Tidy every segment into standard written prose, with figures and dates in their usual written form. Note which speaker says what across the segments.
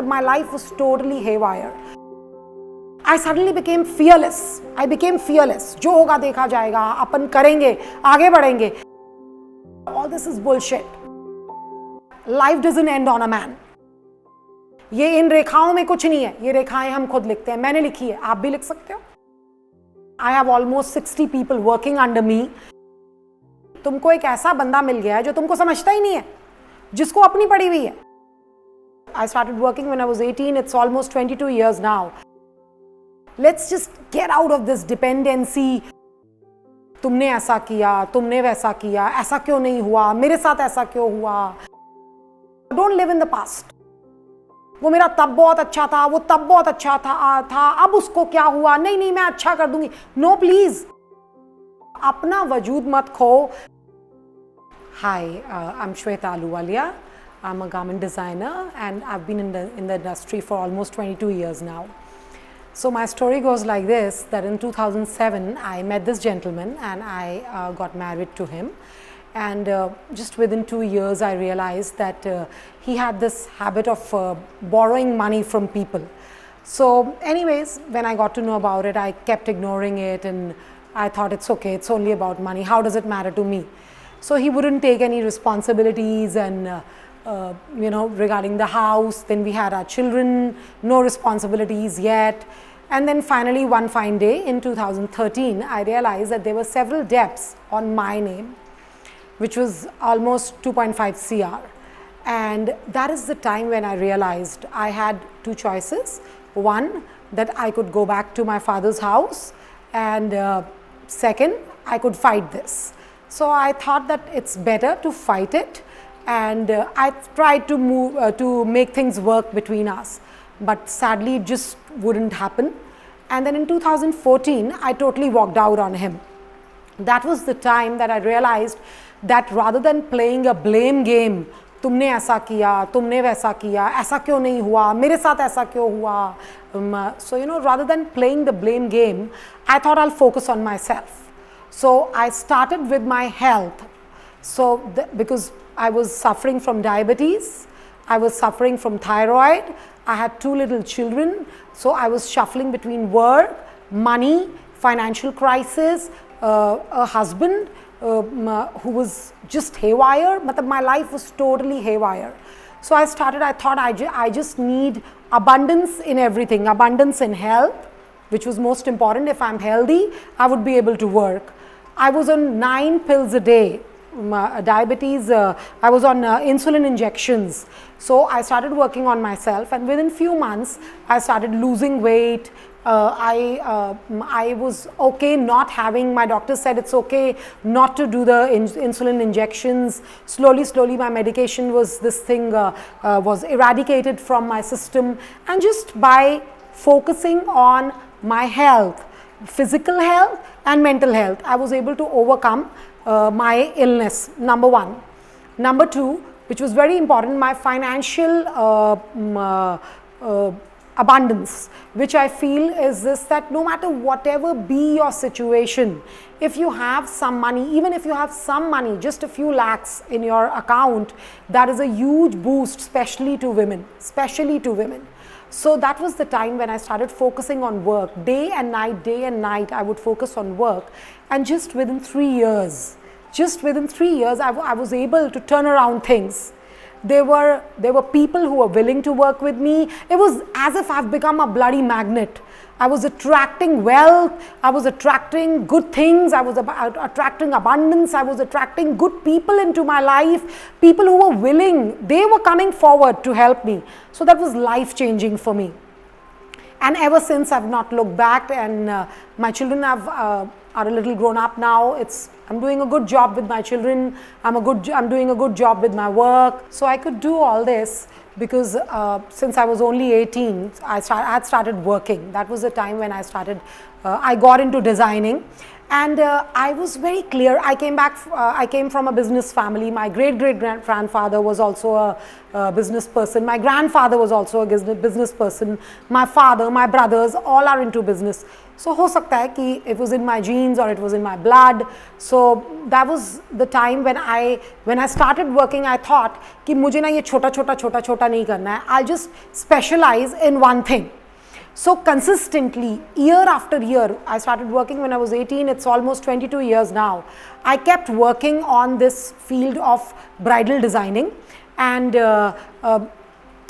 Speaker 1: matlab my life was totally haywire. I suddenly became fearless. I became fearless. जो होगा देखा जाएगा, अपन करेंगे, आगे बढ़ेंगे. All this is bullshit. Life doesn't end on a man. ये इन रेखाओं में कुछ नहीं है, ये रेखाएं हम खुद लिखते हैं. मैंने लिखी है, आप भी लिख सकते हो. I have almost 60 people working under me. तुमको एक ऐसा बंदा मिल गया है जो तुमको समझता ही नहीं है, जिसको अपनी पड़ी हुई है. I started working when I was 18. It's almost 22 years now. Let's just get out of this dependency. तुमने ऐसा किया, तुमने वैसा किया, ऐसा क्यों नहीं हुआ, मेरे साथ ऐसा क्यों हुआ. Don't live in the past. वो मेरा तब बहुत अच्छा था, वो तब बहुत अच्छा था, अब उसको क्या हुआ, नहीं मैं अच्छा कर दूंगी. No, please. अपना वजूद मत खो. Hi, I'm Shweta Ahluwalia. I'm a garment designer and I've been in the industry for almost 22 years now. So my story goes like this, that in 2007 I met this gentleman and I got married to him. And just within 2 years I realized that he had this habit of borrowing money from people. So anyways, when I got to know about it, I kept ignoring it and I thought it's okay, it's only about money, how does it matter to me? So he wouldn't take any responsibilities and regarding the house. Then we had our children, no responsibilities yet. And then finally one fine day in 2013, I realized that there were several debts on my name, which was almost 2.5 CR. And that is the time when I realized I had two choices. One, that I could go back to my father's house, and second, I could fight this. So I thought that it's better to fight it, and I tried to make things work between us, but sadly it just wouldn't happen. And then in 2014, I totally walked out on him. That was the time that I realized that rather than playing a blame game, तुमने ऐसा किया, तुमने वैसा किया, ऐसा क्यों नहीं हुआ, मेरे साथ ऐसा क्यों हुआ. So rather than playing the blame game, I thought I'll focus on myself. So I started with my health. So because I was suffering from diabetes, I was suffering from thyroid, I had 2 little children, so I was shuffling between work, money, financial crisis, a husband who was just haywire. My life was totally haywire. So I thought I just need abundance in everything, abundance in health, which was most important. If I'm healthy, I would be able to work. I was on 9 pills a day, diabetes, I was on insulin injections. So I started working on myself, and within few months, I started losing weight. I was okay not having, my doctor said it's okay not to do the insulin injections. Slowly my medication was, was eradicated from my system. And just by focusing on my health, physical health and mental health, I was able to overcome my illness, number 1. Number 2, which was very important, my financial abundance, which I feel is this, that no matter whatever be your situation, if you have some money, even if you have some money, just a few lakhs in your account, that is a huge boost, especially to women. So that was the time when I started focusing on work. Day and night, I would focus on work. And just within 3 years, I was able to turn around things. There were people who were willing to work with me. It was as if I've become a bloody magnet. I was attracting wealth, I was attracting good things, I was attracting abundance, I was attracting good people into my life, people who were willing, they were coming forward to help me. So that was life-changing for me. And ever since, I've not looked back, and my children are a little grown up now. I'm doing a good job with my children, I'm doing a good job with my work. So I could do all this because since I was only 18, I had started working. That was the time when I got into designing. And I was very clear. I came from a business family. My great-great-grandfather was also a business person. My grandfather was also a business person. My father, my brothers, all are into business. So हो सकता है कि it was in my genes or it was in my blood. So that was the time when I started working. I thought कि मुझे ना ये छोटा छोटा नहीं करना है. I'll just specialize in one thing. So consistently, year after year, I started working when I was 18. It's almost 22 years now. I kept working on this field of bridal designing, and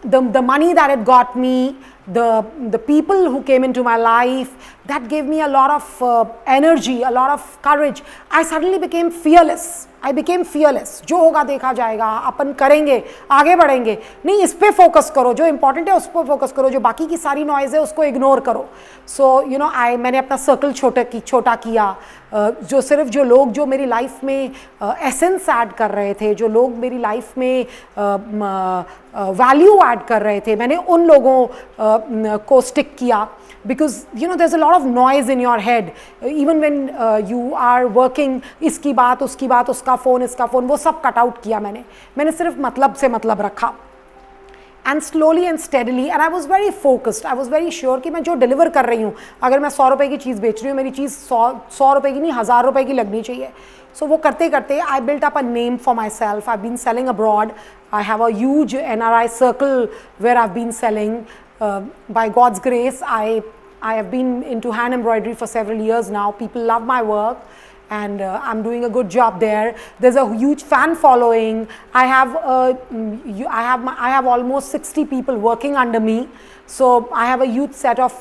Speaker 1: the money that it got me, the people who came into my life, that gave me a lot of energy, a lot of courage. I suddenly became fearless. I became fearless. जो होगा देखा जाएगा, अपन करेंगे, आगे बढ़ेंगे. नहीं, इस पे फोकस करो, जो इंपॉर्टेंट है उस पर फोकस करो, जो बाकी की सारी नॉइज है उसको इग्नोर करो. सो यू नो मैंने अपना सर्कल छोटा किया. जो सिर्फ जो लोग जो मेरी लाइफ में एसेंस ऐड कर रहे थे, जो लोग मेरी लाइफ में वैल्यू ऐड कर रहे थे, मैंने उन लोगों को स्टिक किया. Because you know there's a lot of noise in your head, even when you are working. इसकी बात उसका फ़ोन इसका फ़ोन, वो सब कट आउट किया मैंने सिर्फ मतलब से मतलब रखा. And slowly and steadily, and I was very focused. I was very sure कि मैं जो डिलीवर कर रही हूँ, अगर मैं 100 रुपए की चीज़ बेच रही हूँ, मेरी चीज़ 100 रुपए की नहीं 1000 रुपए की लगनी चाहिए. So वो करते करते I built up a name for myself. I've been selling abroad. I have a huge NRI circle where I've been selling. By God's grace, I have been into hand embroidery for several years now. People love my work, and I'm doing a good job there. There's a huge fan following. I have almost 60 people working under me. So I have a huge set of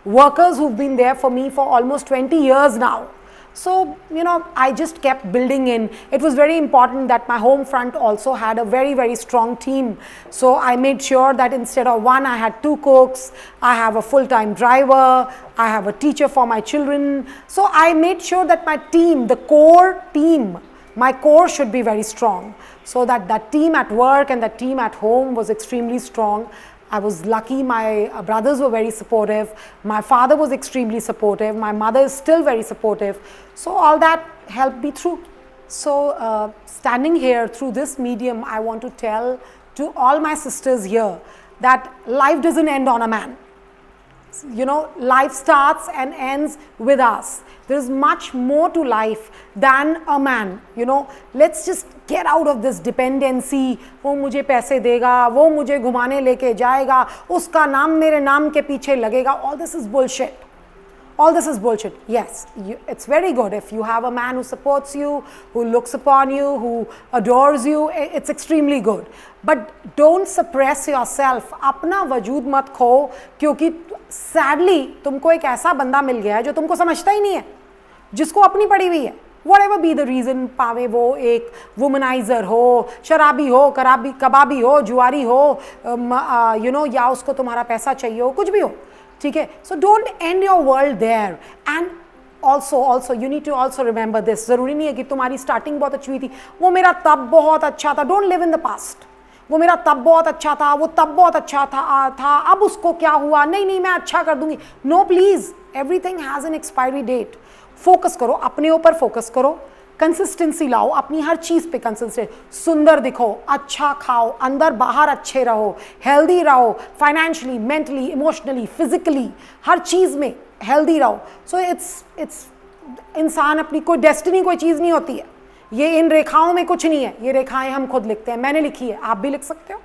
Speaker 1: workers who've been there for me for almost 20 years now. So you know I just kept building in. It was very important that my home front also had a very strong team. So I made sure that instead of one, I had 2 cooks. I have a full-time driver. I have a teacher for my children. So I made sure that my team, the core team, my core should be very strong, so that that team at work and that team at home was extremely strong. I was lucky. My brothers were very supportive. My father was extremely supportive. My mother is still very supportive. So all that helped me through. So standing here through this medium, I want to tell to all my sisters here that life doesn't end on a man. You know, life starts and ends with us. There is much more to life than a man. You know, let's just get out of this dependency. वो मुझे पैसे देगा, वो मुझे घुमाने लेके जाएगा, उसका नाम मेरे नाम के पीछे लगेगा. All this is bullshit. All this is bullshit. Yes, it's very good if you have a man who supports you, who looks upon you, who adores you. It's extremely good. But don't suppress yourself. अपना वजूद मत खो, क्योंकि sadly तुमको एक ऐसा बंदा मिल गया है जो तुमको समझता ही नहीं है, जिसको अपनी पड़ी हुई है. Whatever be the reason, पावे वो एक वुमनाइजर हो, शराबी हो, कबाबी हो, जुआरी हो, you know, या उसको तुम्हारा पैसा चाहिए हो, कुछ भी हो, ठीक है. So don't end your world there. And also you need to also remember this. ज़रूरी नहीं है कि तुम्हारी स्टार्टिंग बहुत अच्छी हुई थी, वो मेरा तब बहुत अच्छा था. Don't live in the past. वो मेरा तब बहुत अच्छा था, वो तब बहुत अच्छा था, अब उसको क्या हुआ, नहीं मैं अच्छा कर दूंगी. No please, everything has an expiry date. Focus करो, अपने ऊपर फोकस करो, कंसिस्टेंसी लाओ, अपनी हर चीज़ पे कंसिस्टेंट. सुंदर दिखो, अच्छा खाओ, अंदर बाहर अच्छे रहो, हेल्दी रहो, फाइनेंशियली, मेंटली, इमोशनली, फिजिकली, हर चीज़ में हेल्दी रहो. सो इट्स इंसान अपनी कोई डेस्टिनी कोई चीज़ नहीं होती है. ये इन रेखाओं में कुछ नहीं है. ये रेखाएं हम खुद लिखते हैं. मैंने लिखी है, आप भी लिख सकते हो.